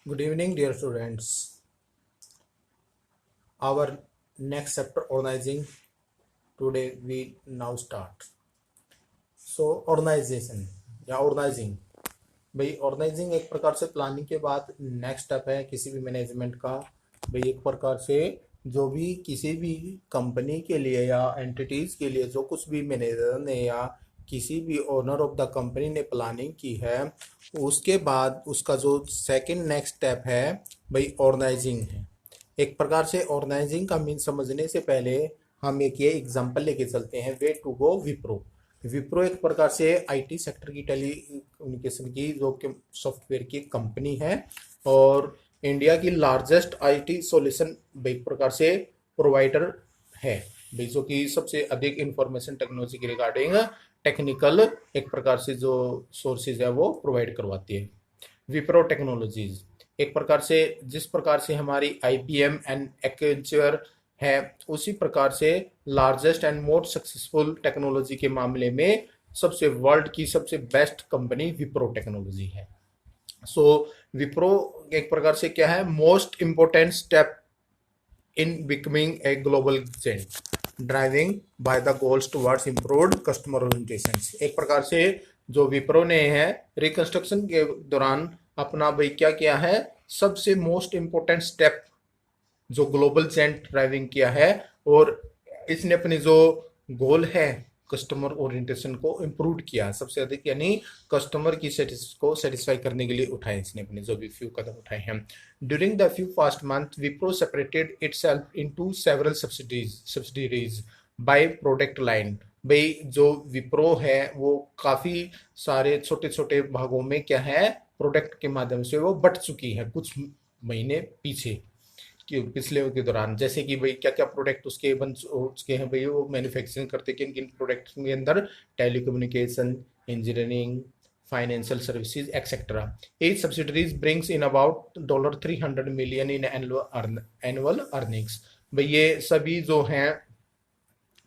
Good evening, dear students. Our next chapter organizing today we now start. So organization या organizing भाई organising एक प्रकार से planning के बाद नेक्स्ट स्टेप है किसी भी मैनेजमेंट का। भाई एक प्रकार से जो भी किसी भी कंपनी के लिए या एंटिटीज के लिए जो कुछ भी मैनेजर ने या किसी भी ओनर ऑफ द कंपनी ने प्लानिंग की है उसके बाद उसका जो सेकंड नेक्स्ट स्टेप है भाई ऑर्गेनाइजिंग है। एक प्रकार से ऑर्गेनाइजिंग का मीन समझने से पहले हम एक ये एग्जांपल लेके चलते हैं। Way to go Wipro. Wipro एक प्रकार से आईटी सेक्टर की टेली कम्युनिकेशन की जो कि सॉफ्टवेयर की कंपनी है और इंडिया की लार्जेस्ट आईटी सॉल्यूशन एक प्रकार से प्रोवाइडर है भाई, जो कि सबसे अधिक इंफॉर्मेशन टेक्नोलॉजी के रिगार्डिंग टेक्निकल एक प्रकार से जो सोर्सेज है वो प्रोवाइड करवाती है। विप्रो टेक्नोलॉजीज एक प्रकार से जिस प्रकार से हमारी आईबीएम एंड एक्सेंचर है उसी प्रकार से largest and most successful technology के मामले में सबसे वर्ल्ड की सबसे बेस्ट कंपनी विप्रो टेक्नोलॉजी है। सो विप्रो एक प्रकार से क्या है most important step in becoming a global giant driving by the goals towards improved customer orientation. एक प्रकार से जो विप्रो ने है रिकंस्ट्रक्शन के दौरान अपना भाई क्या किया है सबसे मोस्ट इंपोर्टेंट स्टेप जो ग्लोबल जेंट ड्राइविंग किया है और इसने अपनी जो गोल है कस्टमर ओरिएंटेशन को इम्प्रूव किया सबसे अधिक, यानी कस्टमर की को सेटिस्फाई करने के लिए उठाए इसने अपने जो भी फ्यू कदम उठाए हैं। During the few past month Wipro separated itself into several subsidies by product line. भाई जो विप्रो है वो काफी सारे छोटे छोटे भागों में क्या है प्रोडक्ट के माध्यम से वो बट चुकी है कुछ महीने पीछे कि पिछले के दौरान, जैसे कि भाई क्या क्या प्रोडक्ट उसके बन उसके हैं भाई वो मैन्युफैक्चरिंग करते किन किन प्रोडक्ट्स के अंदर telecommunication engineering financial services etcetera. H subsidiaries brings in about $300 million in annual earnings. भाई ये सभी जो हैं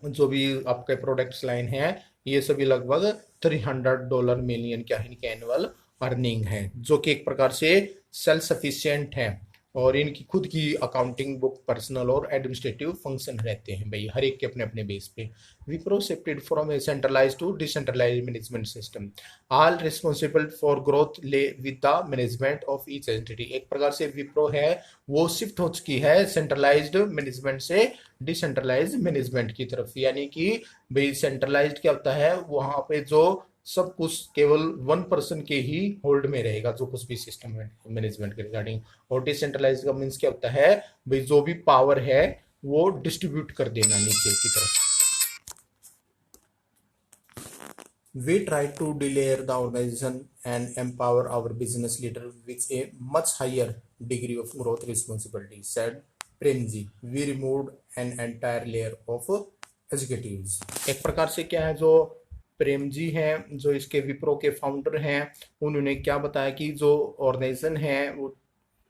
जो भी आपके प्रोडक्ट्स लाइन है ये सभी लगभग $300 मिलियन क्या है इनकी एनुअल अर्निंग है, जो कि एक प्रकार से सेल्फ सफिशिएंट है और इनकी खुद की अकाउंटिंग बुक पर्सनल और एडमिनिस्ट्रेटिव फंक्शन रहते हैं भाई हर एक के अपने अपने बेस पे। Wipro shifted from a centralise to decentralise management system. All responsible for growth lay with the management of each entity. एक प्रकार से विप्रो है वो शिफ्ट हो चुकी है सेंट्रलाइज्ड मैनेजमेंट से डिसेंट्रलाइज मैनेजमेंट की तरफ, यानी कि भाई सेंट्रलाइज्ड क्या होता है वहां पे जो सब कुछ केवल 1 पर्सन के ही होल्ड में रहेगा जो कुछ भी सिस्टम है मैनेजमेंट के रिगार्डिंग, और डिसेंट्रलाइज का मीन्स क्या होता है भाई जो भी पावर है वो डिस्ट्रीब्यूट कर देना नीचे की तरफ। We try to delayer the organization and empower our business leader with a much higher degree of growth responsibility, said Premji. We removed an entire layer of executives. एक प्रकार से क्या है जो प्रेम जी हैं जो इसके विप्रो के फाउंडर हैं उन्होंने क्या बताया कि जो ऑर्गेनाइजेशन है वो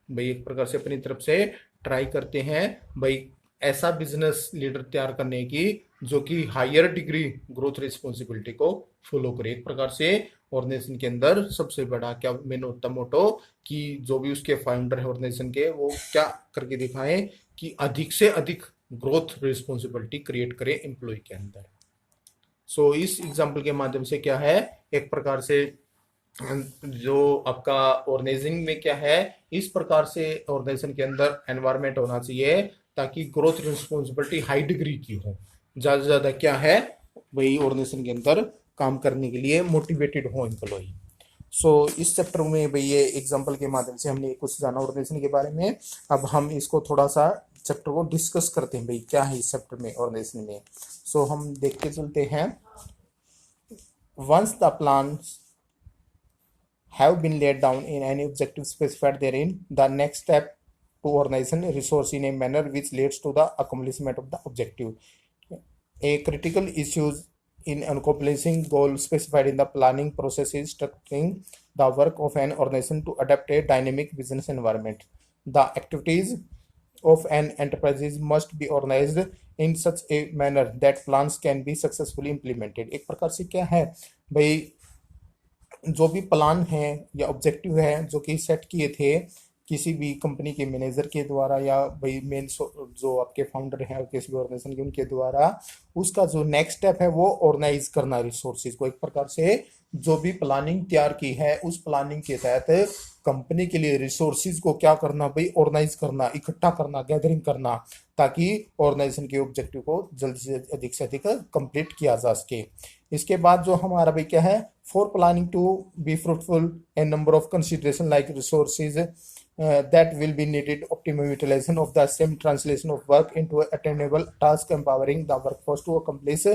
भाई एक प्रकार से अपनी तरफ से ट्राई करते हैं भाई ऐसा बिजनेस लीडर तैयार करने की जो कि हायर डिग्री ग्रोथ रिस्पॉन्सिबिलिटी को फॉलो करे। एक प्रकार से ऑर्गेनाइजेशन के अंदर सबसे बड़ा क्या मोटो कि जो भी उसके फाउंडर है ऑर्गेनाइजेशन के वो क्या करके दिखाएं कि अधिक से अधिक ग्रोथ रिस्पॉन्सिबिलिटी क्रिएट करे एम्प्लॉय के अंदर। सो इस एग्जाम्पल के माध्यम से क्या है एक प्रकार से जो आपका ऑर्गेनाइजिंग में क्या है इस प्रकार से ऑर्गेनाइजेशन के अंदर एनवायरनमेंट होना चाहिए ताकि ग्रोथ रिस्पॉन्सिबिलिटी हाई डिग्री की हो, ज्यादा से ज्यादा क्या है वही ऑर्गेनाइजेशन के अंदर काम करने के लिए मोटिवेटेड हो एम्प्लॉय। सो इस चैप्टर में भाई ये एग्जाम्पल के माध्यम से हमने कुछ जाना ऑर्गेनाइजेशन के बारे में। अब हम इसको थोड़ा सा चैप्टर को डिस्कस करते हैं भाई क्या है इस चैप्टर में ऑर्गेनाइजेशन में। सो हम देखते चलते हैं। Once the plans have been laid down in any objective specified therein, the next step to organization resource in a manner which leads to the accomplishment of the objective. A critical issue in accomplishing goal specified in the planning process is structuring the work of an organization to adapt a dynamic business environment. The activities of an enterprise must be organized in such a manner that plans can be successfully implemented. एक प्रकार से क्या है भाई जो भी plan है या ऑब्जेक्टिव है जो कि सेट किए थे किसी भी कंपनी के मैनेजर के द्वारा या भाई मेन जो आपके फाउंडर हैं किसी भी ऑर्गेनाइजेशन के उनके द्वारा उसका जो नेक्स्ट स्टेप है वो ऑर्गेनाइज करना रिसोर्सेज को। एक प्रकार से जो भी प्लानिंग तैयार की है उस प्लानिंग के तहत कंपनी के लिए रिसोर्सेज को क्या करना भाई, ऑर्गेनाइज करना, इकट्ठा करना, गैदरिंग करना, ताकि ऑर्गेनाइजेशन के ऑब्जेक्टिव को जल्द से अधिक कंप्लीट किया जा सके। इसके बाद जो हमारा भाई क्या है, for planning to be fruitful a number of consideration like resources that will be needed, optimal utilization of the same, translation of work into attainable task, empowering the workforce to accomplish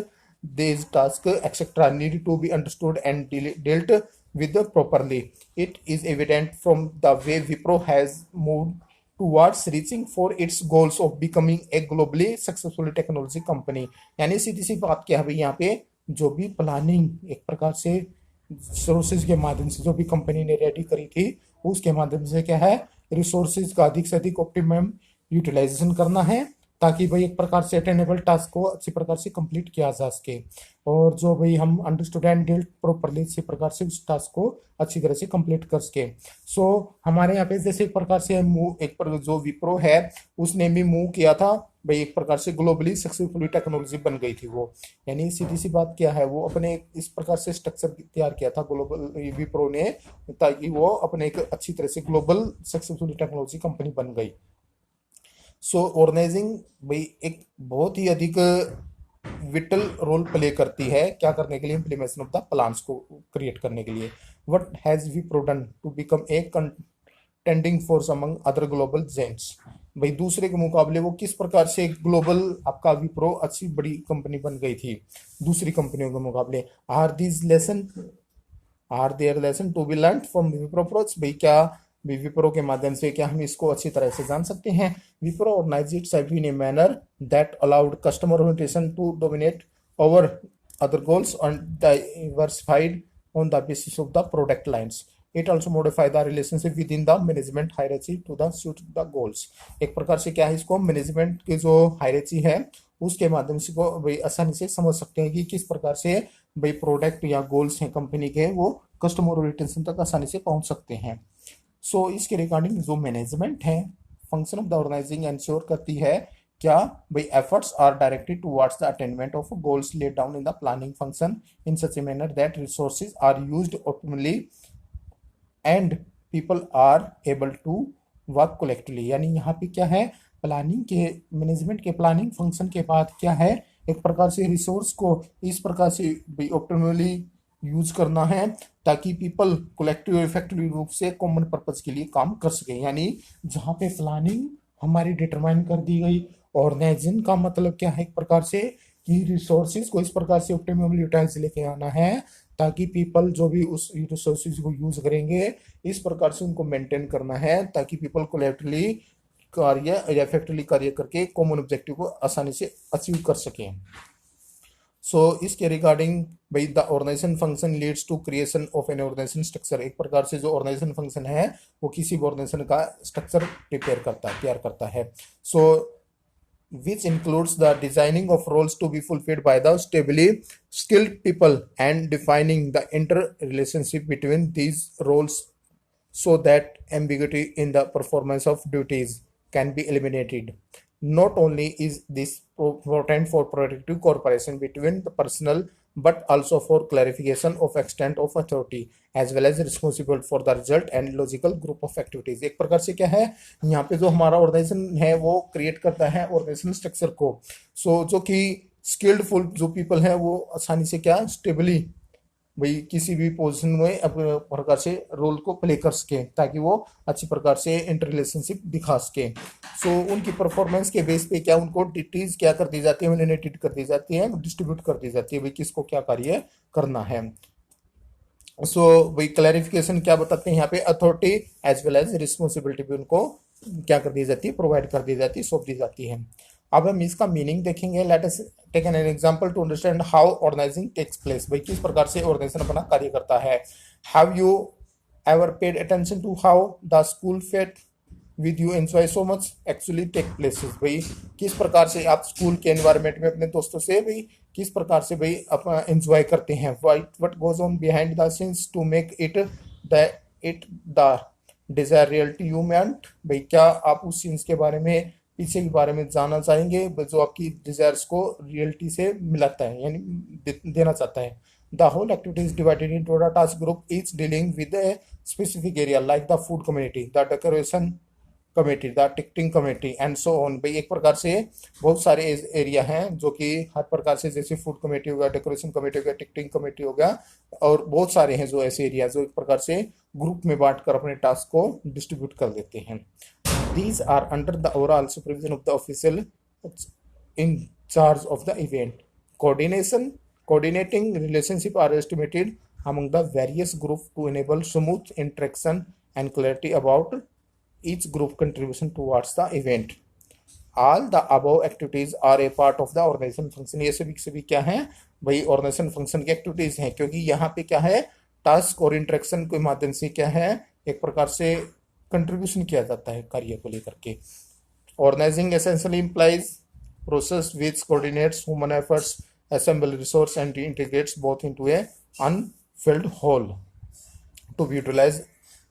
these tasks, etc. need to be understood and dealt with properly. It is evident from the way Wipro has moved towards reaching for its goals of becoming a globally successful technology company। यानी सीधी सी बात क्या है भाई, यहाँ पे जो भी planning एक प्रकार से रिसोर्सेज के माध्यम से जो भी कंपनी ने रेडी करी थी उसके माध्यम से क्या है, रिसोर्सेज का अधिक से अधिक ऑप्टिमम यूटिलाइजेशन करना है ताकि भाई एक प्रकार से अटेनेबल टास्क को अच्छी प्रकार से कंप्लीट किया जा सके और जो भाई हम अंडरस्टूड एंड डील्ड प्रॉपर्ली इसी प्रकार से उस टास्क को अच्छी तरह से कंप्लीट कर सके। सो हमारे यहाँ पे जैसे एक प्रकार से जो विप्रो है उसने भी मूव किया था भाई, एक प्रकार से ग्लोबली सक्सेसफुली टेक्नोलॉजी बन गई थी वो। यानी सीधी सी बात क्या है, वो अपने इस प्रकार से स्ट्रक्चर तैयार किया था ग्लोबल विप्रो ने ताकि वो अपने एक अच्छी तरह से ग्लोबल सक्सेसफुली टेक्नोलॉजी कंपनी बन गई। सो ऑर्गेनाइजिंग भाई एक बहुत ही अधिक विटल रोल प्ले करती है क्या करने के लिए, इम्प्लीमेंटेशन ऑफ द प्लान्स को क्रिएट करने के लिए। What has Wipro done to become a contending force among other global giants, भाई दूसरे के मुकाबले वो किस प्रकार से ग्लोबल आपका विप्रो अच्छी बड़ी कंपनी बन गई थी दूसरी कंपनियों के मुकाबले। Are there lesson to be learn from Wipro approach, भाई क्या विप्रो के माध्यम से क्या हम इसको अच्छी तरह से जान सकते हैं। Wipro organise itself in a manner that allowed customer orientation to dominate over other goals and diversified on the basis of the product lines. It also modify the relationship within the management hierarchy to the suit the goals। एक प्रकार से क्या है, इसको management की जो hierarchy है उसके माध्यम से को भाई आसानी से समझ सकते हैं कि किस प्रकार से भाई प्रोडक्ट या गोल्स हैं कंपनी के वो कस्टमर ओरिएंटेशन तक आसानी से पहुंच सकते हैं। सो इसके रिगार्डिंग जो मैनेजमेंट है function of the organising ensure करती है क्या भाई, efforts are directed towards the attainment of goals laid down in the planning function in such a manner that resources are used optimally and people are able to work collectively. यानी यहाँ पे क्या है, planning के management के planning function के बाद क्या है, एक प्रकार से रिसोर्स को इस प्रकार से ऑप्टिमली यूज करना है ताकि पीपल कलेक्टिव इफेक्टिव रूप से कॉमन पर्पज के लिए काम कर सके। यानी जहाँ पे प्लानिंग हमारी डिटरमाइन कर दी गई, ऑर्गेनाइजेशन का मतलब क्या है, एक प्रकार से कि रिसोर्सेज को इस प्रकार से ऑप्टिमम यूटिलाइज लेके आना है ताकि पीपल जो भी उस रिसोर्सेज को यूज करेंगे इस प्रकार से उनको मेंटेन करना है ताकि पीपल कोलेक्टिवली कार्य इफेक्टिवली कार्य करके कॉमन ऑब्जेक्टिव को आसानी से अचीव कर सकें। सो इसके रिगार्डिंग भाई the organisation function leads to creation of an organisation structure. एक प्रकार से जो ऑर्गेनाइजेशन फंक्शन है वो किसी भी ऑर्गेनाइजेशन का स्ट्रक्चर तैयार करता है। सो which includes the designing of roles to be fulfilled by the stably skilled people and defining the interrelationship between these roles so that ambiguity in the performance of duties can be eliminated. Not only is this important for productive cooperation between the personnel but also for clarification of extent of authority as well as responsible for the result and logical group of activities। एक प्रकार से क्या है, यहाँ पे जो हमारा organisation है वो क्रिएट करता है ऑर्गेनाइजेशन स्ट्रक्चर को। सो जो कि स्किल्डफुल जो पीपल हैं वो आसानी से क्या स्टेबली भाई किसी भी पोजीशन में अपने प्रकार से रोल को प्ले कर सके ताकि वो अच्छी प्रकार से इंटर रिलेशनशिप दिखा सके। सो उनकी परफॉर्मेंस के बेस पे क्या उनको डिटीज क्या कर दी जाती है, एलिमिनेटेड कर दी जाती है, डिस्ट्रीब्यूट कर दी जाती है भाई किसको क्या कार्य करना है। सो भाई क्लैरिफिकेशन क्या बताते हैं यहाँ पे, authority as well as responsibility भी उनको क्या कर दी जाती है, प्रोवाइड कर दी जाती है, सौंप दी जाती है। अब हम इसका मीनिंग देखेंगे। Let us take an example to understand how organising takes place, भाई किस प्रकार से ऑर्गेनाइजेशन अपना कार्य करता है। Have you ever paid attention to how the school fete with you enjoy so much actually take places, भाई किस प्रकार से आप स्कूल के एनवायरनमेंट में अपने दोस्तों से भाई किस प्रकार से भाई अपना एंजॉय करते हैं। What goes on behind the scenes to make it the desire reality you meant, भाई क्या आप उस चीज के बारे में, पीछे के बारे में जानना चाहेंगे जो आपकी डिजायर्स को रियलिटी से मिलाता है, यानी देना चाहता है। The whole activity is divided into a task group each dealing with a specific area like the food community, the decoration committee, the ticketing committee and so on. भाई एक प्रकार से बहुत सारे एरिया हैं जो कि हर प्रकार से, जैसे फूड कमेटी हो गया, डेकोरेशन कमेटी हो गया, टिकटिंग कमेटी हो गया, और बहुत सारे हैं जो ऐसे एरिया जो एक प्रकार से ग्रुप में बांटकर अपने टास्क को डिस्ट्रीब्यूट कर देते हैं। These are under the overall supervision of the official in charge of the event. Coordinating relationship are estimated among the various groups to enable smooth interaction and clarity about each group contribution towards the event. All the above activities are a part of the organization function. ये सभी क्या है भाई, organisation function की activities हैं, क्योंकि यहाँ पे क्या है, टास्क और इंटरेक्शन के माध्यम से क्या है, एक प्रकार से कंट्रीब्यूशन किया जाता है कार्य को लेकर के। Organising essentially implies process which coordinates human efforts, assemble resource and integrates both into a unfilled whole to be utilized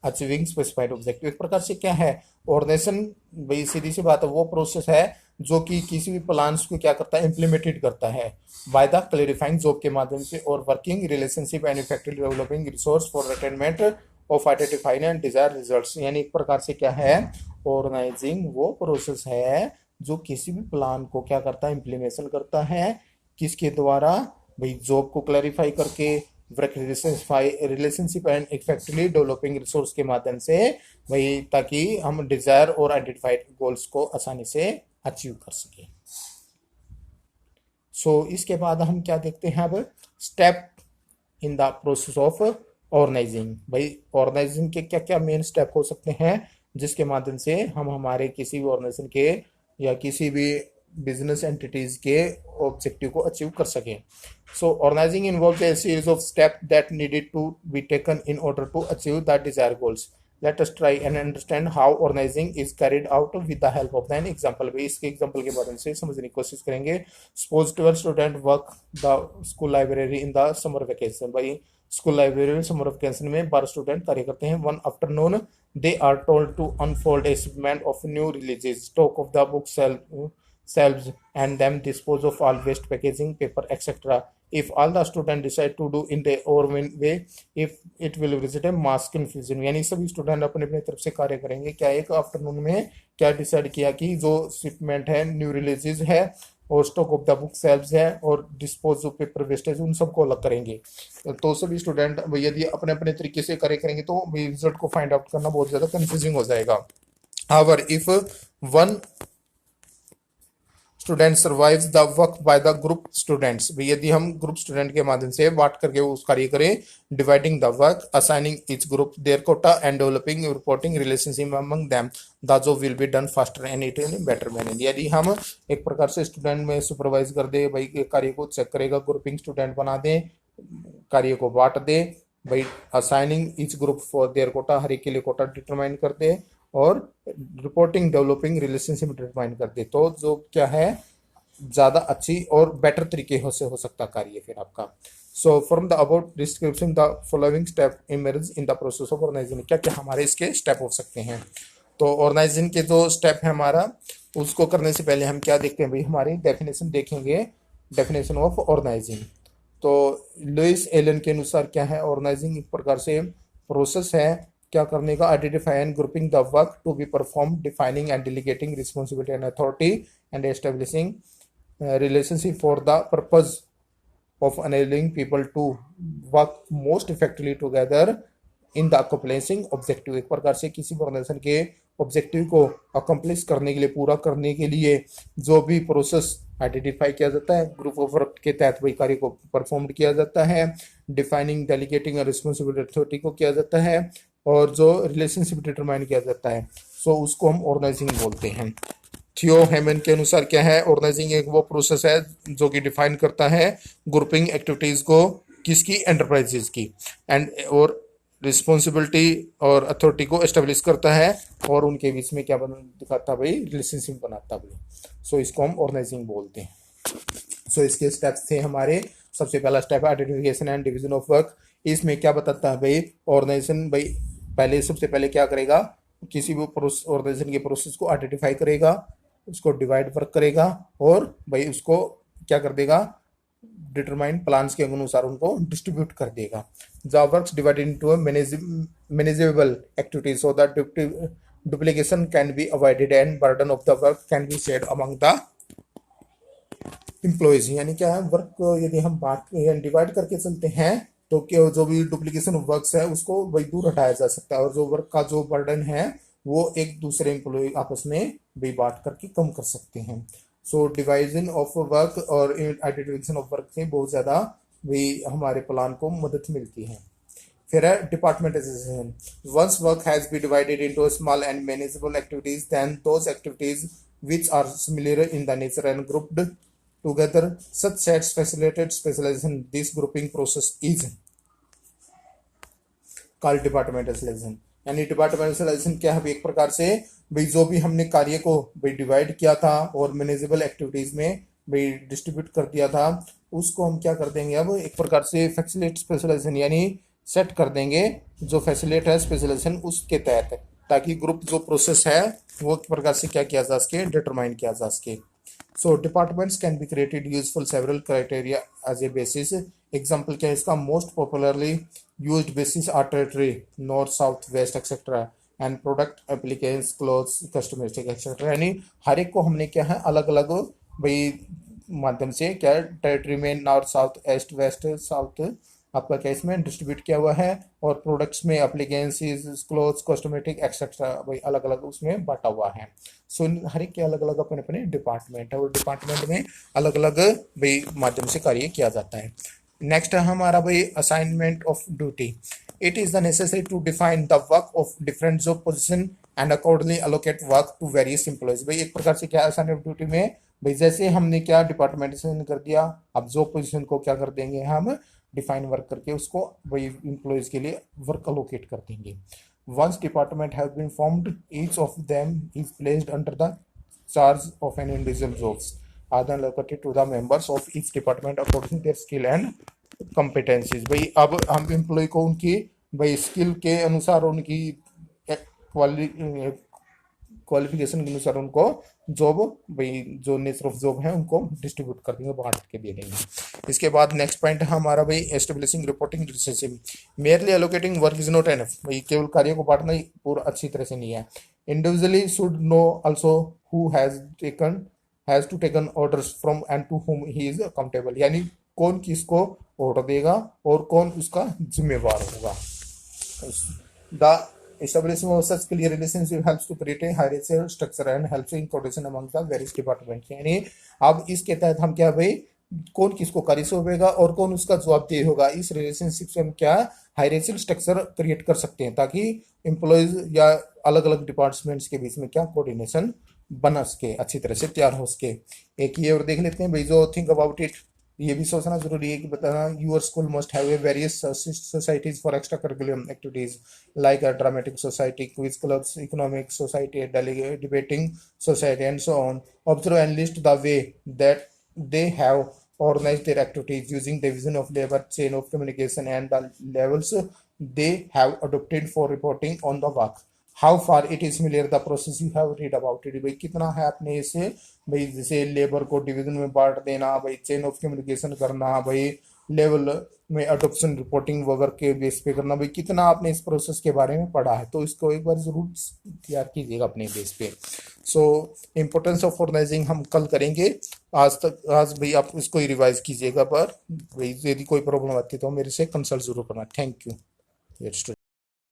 achieving specified objective. एक प्रकार से क्या है, ऑर्गेनाइजेशन भाई सीधी सी बात है, वो प्रोसेस है जो कि किसी भी प्लान्स को क्या करता है, इम्प्लीमेंटेड करता है बाय द क्लेरिफाइंग जॉब के माध्यम से, और working relationship and effective developing resource for attainment of identifying and desire results. यानी एक प्रकार से क्या है, ऑर्गेनाइजिंग वो प्रोसेस है जो किसी भी प्लान को क्या करता है, इम्प्लीमेशन करता है, किसके द्वारा भाई, जॉब को क्लैरिफाई करके, relationship and effectively developing resource के माध्यम से भाई, ताकि हम डिजायर और आइडेंटिफाइड गोल्स को आसानी से अचीव कर सके। इसके बाद हम क्या देखते हैं अब, step in the process of organising. भाई ऑर्गेनाइजिंग के क्या क्या मेन स्टेप हो सकते हैं जिसके माध्यम से हम हमारे किसी भी ऑर्गेनाइजेशन के या किसी भी बिजनेस एंटिटीज के ऑब्जेक्टिव को अचीव कर सके। So organising involves a series of step that needed to be taken in order to achieve the desire goals. Let us try and understand how organising is carried out with the help of an example. भाई इसके example के माध्यम से समझने की कोशिश करेंगे। Suppose 12 student work the school library in the summer vacation. भाई स्कूल लाइब्रेरी में समर वेकेशन में 12 स्टूडेंट कार्य करते हैं। One afternoon they are told to unfold a shipment of new releases, stock of the book shelves and then dispose of all waste packaging, paper, etc. If all the students decide to do in their own way, if it will result in mass confusion। यानी सभी student अपने अपने तरफ से कार्य करेंगे। क्या एक आफ्टरनून में क्या डिसाइड किया कि जो शिपमेंट है, न्यू रिलीजेस है, और stock of the book shelves है, और डिस्पोज ऑफ पेपर वेस्टेज, उन सबको अलग करेंगे। तो सभी स्टूडेंट यदि अपने अपने तरीके से कार्य करेंगे तो रिजल्ट को फाइंड आउट करना बहुत ज्यादा कंफ्यूजिंग हो जाएगा। However, if one student survives the work by the group students, यदि हम ग्रुप स्टूडेंट के माध्यम से बांट करके उस कार्य करें, dividing the work, assigning each group their quota and developing reporting relationship among them, the job will be done faster and it in better manner. यदि हम एक प्रकार से स्टूडेंट में सुपरवाइज कर दे, भाई कार्य को चेक करेगा, ग्रुपिंग स्टूडेंट बना दे, कार्य को बांट दे, भाई assigning each group for their quota, हर एक के लिए कोटा डिटरमाइन कर दे, और रिपोर्टिंग डेवलपिंग रिलेशनशिप डिटरमाइन कर दे, तो जो क्या है ज्यादा अच्छी और बेटर तरीके से हो सकता कार्य फिर आपका। So from the about description the following step emerge in the process of organising. क्या क्या हमारे इसके स्टेप हो सकते हैं, तो ऑर्गेनाइजिंग के जो स्टेप है हमारा, उसको करने से पहले हम क्या देखते हैं भाई, हमारी डेफिनेशन देखेंगे, डेफिनेशन ऑफ ऑर्गेनाइजिंग। तो लुइस एलन के अनुसार क्या है, ऑर्गेनाइजिंग एक प्रकार से प्रोसेस है क्या करने का, identify and grouping the work to be perform, defining and delegating responsibility and authority, and establishing relationship for the purpose of enabling people to work most effectively together in the accomplishing objective। एक प्रकार से किसी organisation के objective को accomplish करने के लिए, पूरा करने के लिए जो भी प्रोसेस आइडेंटिफाई किया जाता है, ग्रुप ऑफ वर्क के तहत वही कार्य को परफॉर्म किया जाता है, डिफाइनिंग डेलीगेटिंग और रिस्पॉन्सिबिलिटी अथॉरिटी को किया जाता है, और जो रिलेशनशिप डिटरमाइन किया जाता है, सो उसको हम ऑर्गेनाइजिंग बोलते हैं। थियो हेमन के अनुसार क्या है, ऑर्गेनाइजिंग एक वो प्रोसेस है जो कि डिफाइन करता है ग्रुपिंग एक्टिविटीज को, किसकी, एंटरप्राइजेज की, एंड और रिस्पॉन्सिबिलिटी और अथॉरिटी को एस्टेब्लिश करता है, और उनके बीच में क्या दिखाता भाई, रिलेशनशिप बनाता भाई। सो इसको हम ऑर्गेनाइजिंग बोलते हैं। सो इसके स्टेप्स थे हमारे, सबसे पहला स्टेप है identification and division of work. इसमें क्या बताता है भाई, ऑर्गेनाइजेशन भाई पहले सबसे पहले क्या करेगा, किसी भी ऑर्गेनाइजेशन के प्रोसेस को आइडेंटिफाई करेगा, उसको डिवाइड वर्क करेगा और भाई उसको क्या कर देगा, डिटरमाइंड प्लान्स के अनुसार उनको डिस्ट्रीब्यूट कर देगा. The works divided into manageable activities so that duplication can be avoided and burden of the work can be shared among the employees. यानी क्या है, वर्क को यदि हम बांट डिवाइड करके चलते हैं तो क्या जो भी डुप्लीकेशन वर्क्स है उसको वही दूर हटाया जा सकता है और जो वर्क का जो बर्डन है वो एक दूसरे एम्प्लॉय आपस में भी बांट करके कम कर सकते हैं. सो डिवाइजन ऑफ वर्क और आइडेंटिफिकेशन ऑफ वर्क से बहुत ज़्यादा भी हमारे प्लान को मदद मिलती है. फिर है departmentalisation. Once work has be divided into small and manageable activities then those activities which are similar in the nature and grouped together such sets facilitated specialization. This grouping process is called departmentalization. यानी departmentalisation क्या है, एक प्रकार से भाई जो भी हमने कार्य को भाई डिवाइड किया था और मैनेजेबल एक्टिविटीज में भाई डिस्ट्रीब्यूट कर दिया था, उसको हम क्या कर देंगे अब एक प्रकार से फैसिलिटेट स्पेशलाइजेशन यानी सेट कर देंगे जो फैसिलिटेट है स्पेशलाइजेशन उसके तहत, ताकि ग्रुप जो प्रोसेस है वो एक प्रकार से क्या किया जा सके, डिटरमाइन किया जा सके. So departments can be created useful several criteria as a basis. Example क्या है इसका, most popularly used basis are territory, north south west etcetera and product applications clothes customeristic etcetera. यानी हर एक को हमने क्या है अलग अलग भाई माध्यम से क्या टेरिटरी में north south east west south आपका क्या इसमें डिस्ट्रीब्यूट किया हुआ है और प्रोडक्ट्स में एप्लीकेंसीज क्लोथ्स कॉस्मेटिक एक्सेट्रा भाई अलग अलग उसमें बांटा हुआ है. सो हर एक के अलग अलग अपने अपने डिपार्टमेंट है और डिपार्टमेंट में अलग अलग भाई माध्यम से कार्य किया जाता है. नेक्स्ट है हमारा भाई assignment of duty. It is the necessary to define the work of different job position and accordingly allocate work to various employees. भाई एक प्रकार से क्या असाइनमेंट ऑफ ड्यूटी में भाई जैसे हमने क्या डिपार्टमेंटेशन कर दिया, अब जॉब पोजिशन को क्या कर देंगे हम डिफाइन वर्क करके उसको वही एम्प्लॉयज के लिए वर्क अलोकेट कर देंगे. Once department have been formed each of them is placed under the charge of an individual jobs are then allocated to the members of each department according their skill and competencies. भाई अब हम employ को उनकी भाई skill के अनुसार उनकी qualification के अनुसार उनको जॉब भाई जो नेचर ऑफ जॉब है उनको डिस्ट्रीब्यूट कर देंगे, बांट के दे देंगे. इसके बाद नेक्स्ट पॉइंट है हमारा भाई establishing reporting relationship. Merely allocating work is not enough. भाई केवल कार्य को बांटना ही पूरा अच्छी तरह से नहीं है. Individually should know also who has to taken orders from and to whom he is accountable. यानी कौन किसको ऑर्डर देगा और कौन उसका जिम्मेवार होगा. The establishing of such clear relationship helps to create a hierarchical structure and helps in coordination among the various departments. यानी अब इसके तहत हम क्या भाई कौन किसको कार्य सौंपेगा और कौन उसका जवाबदेह होगा, इस रिलेशनशिप से हम क्या हायरार्चिकल स्ट्रक्चर क्रिएट कर सकते हैं ताकि एम्प्लॉयज या अलग अलग डिपार्टमेंट्स के बीच में क्या कोऑर्डिनेशन बना सके, अच्छी तरह से तैयार हो सके. एक ये और देख लेते हैं भाई जो थिंक अबाउट इट, ये भी सोचना जरूरी है कि बताना your school must have a various societies for extra curriculum activities like a dramatic society, quiz clubs, economic society, debating society and so on. Observe and list the way that they have organized their activities using the division of labor chain of communication and the levels they have adopted for reporting on the work. How far it is familiar the process you have read about it. भाई कितना है आपने इसे भाई जैसे labour को division में बांट देना, भाई चेन ऑफ कम्युनिकेशन करना, भाई लेवल में अडोप्शन रिपोर्टिंग वगैरह के बेस पे करना, भाई कितना आपने इस प्रोसेस के बारे में पढ़ा है, तो इसको एक बार जरूर तैयार कीजिएगा अपने बेस पे. सो इम्पोर्टेंस ऑफ ऑर्गेनाइजिंग हम कल करेंगे. आज भाई आप इसको ही रिवाइज कीजिएगा, पर भाई यदि कोई प्रॉब्लम आती है तो मेरे से कंसल्ट जरूर करना. Thank you student.